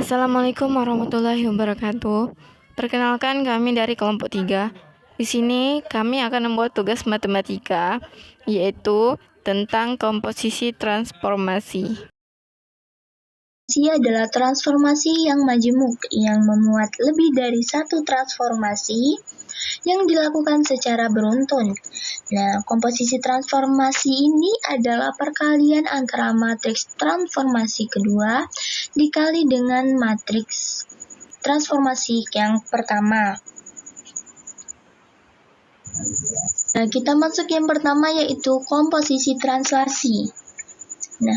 Assalamualaikum warahmatullahi wabarakatuh. Perkenalkan, kami dari kelompok 3. Di sini kami akan membuat tugas matematika, yaitu tentang komposisi transformasi. Adalah transformasi yang majemuk yang memuat lebih dari satu transformasi yang dilakukan secara beruntun. Nah, komposisi transformasi ini adalah perkalian antara matriks transformasi kedua dikali dengan matriks transformasi yang pertama. Nah, kita masuk yang pertama, yaitu komposisi translasi. Nah,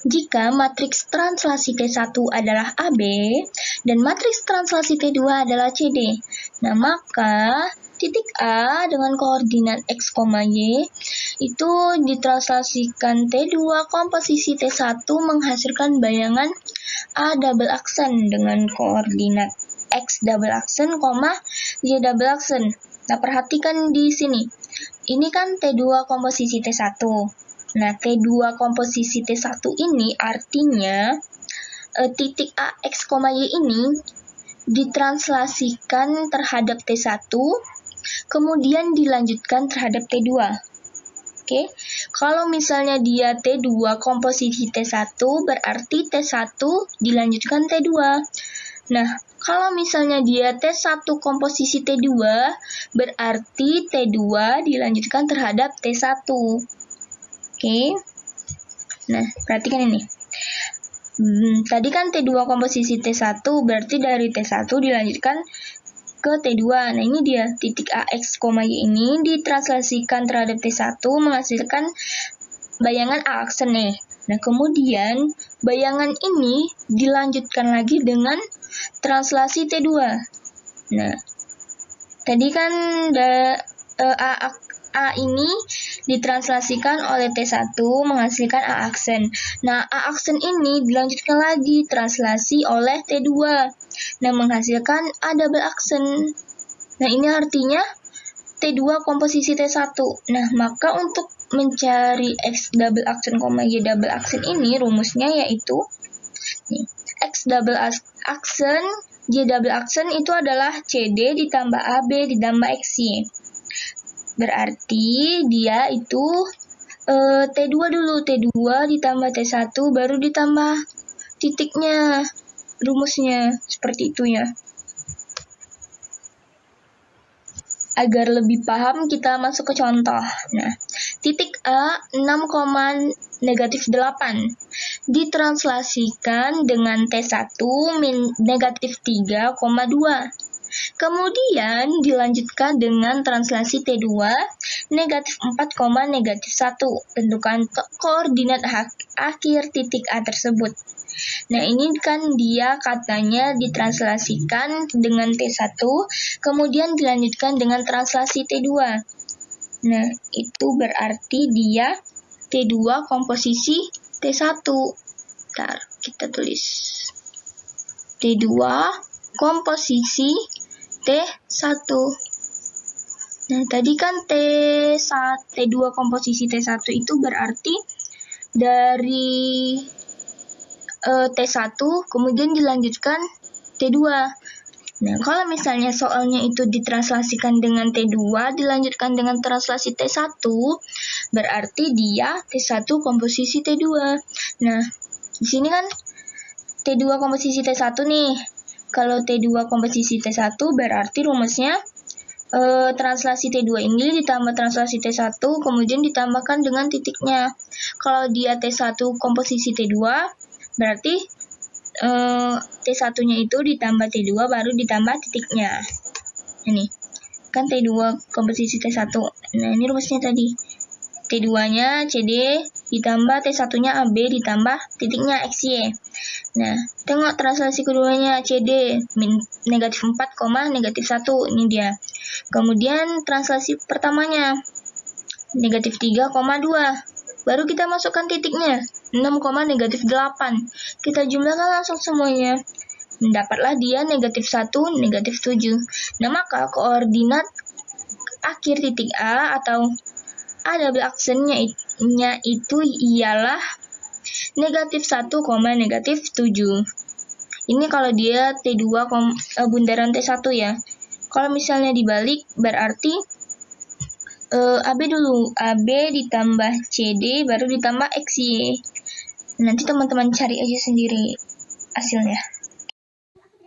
jika matriks translasi T1 adalah AB dan matriks translasi T2 adalah CD, nah maka titik A dengan koordinat X, Y itu ditranslasikan T2 komposisi T1 menghasilkan bayangan A double aksen dengan koordinat X double aksen, Y double aksen. Nah, perhatikan di sini. Ini kan T2 komposisi T1. Nah, T2 komposisi T1 ini artinya titik A, X, Y ini ditranslasikan terhadap T1, kemudian dilanjutkan terhadap T2. Oke, kalau misalnya dia T2 komposisi T1, berarti T1 dilanjutkan T2. Nah, kalau misalnya dia T1 komposisi T2, berarti T2 dilanjutkan terhadap T1. Oke. Nah, perhatikan ini. Tadi kan T2 komposisi T1, berarti dari T1 dilanjutkan ke T2. Nah, ini dia titik AX, Y ini ditranslasikan terhadap T1 menghasilkan bayangan A aksen nih. Nah, kemudian bayangan ini dilanjutkan lagi dengan translasi T2. Nah, tadi kan A ini ditranslasikan oleh T1 menghasilkan A aksen. Nah, A aksen ini dilanjutkan lagi translasi oleh T2. Nah, menghasilkan A double aksen. Nah, ini artinya T2 komposisi T1. Nah, maka untuk mencari X double aksen, Y double aksen ini rumusnya yaitu X double aksen, Y double aksen itu adalah CD ditambah AB ditambah XY. Berarti dia itu T2 dulu, T2 ditambah T1 baru ditambah titiknya, rumusnya seperti itu ya. Agar lebih paham, kita masuk ke contoh. Nah, titik A 6,8 ditranslasikan dengan T1 negatif 3,2. Kemudian dilanjutkan dengan translasi T2 negatif 4, negatif 1. Tentukan koordinat akhir titik A tersebut. Nah, ini kan dia katanya ditranslasikan dengan T1, kemudian dilanjutkan dengan translasi T2. Nah, itu berarti dia T2 komposisi T1. Ntar kita tulis T2 komposisi T1. Nah, tadi kan T2 komposisi T1 itu berarti dari T1 kemudian dilanjutkan T2. Nah, kalau misalnya soalnya itu ditranslasikan dengan T2 dilanjutkan dengan translasi T1, berarti dia T1 komposisi T2. Nah, di sini kan T2 komposisi T1 nih. Kalau T2 komposisi T1 berarti rumusnya translasi T2 ini ditambah translasi T1 kemudian ditambahkan dengan titiknya. Kalau dia T1 komposisi T2 berarti T1-nya itu ditambah T2 baru ditambah titiknya. Ini kan T2 komposisi T1. Nah, ini rumusnya tadi. T2-nya CD ditambah T1-nya AB ditambah titiknya XY. Nah, tengok translasi keduanya CD negatif 4, negatif 1. Ini dia. Kemudian translasi pertamanya negatif 3,2. Baru kita masukkan titiknya 6, negatif 8. Kita jumlahkan langsung semuanya. Mendapatlah dia negatif 1, negatif 7. Nah, maka koordinat akhir titik A atau A double aksennya itu ialah negatif 1, negatif 7. Ini kalau dia T2 bundaran T1 ya. Kalau misalnya dibalik berarti AB dulu, AB ditambah CD baru ditambah XY. Nanti teman-teman cari aja sendiri hasilnya.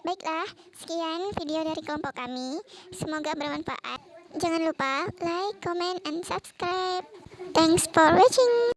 Baiklah, sekian video dari kelompok kami. Semoga bermanfaat. Jangan lupa like, comment, and subscribe. Thanks for watching.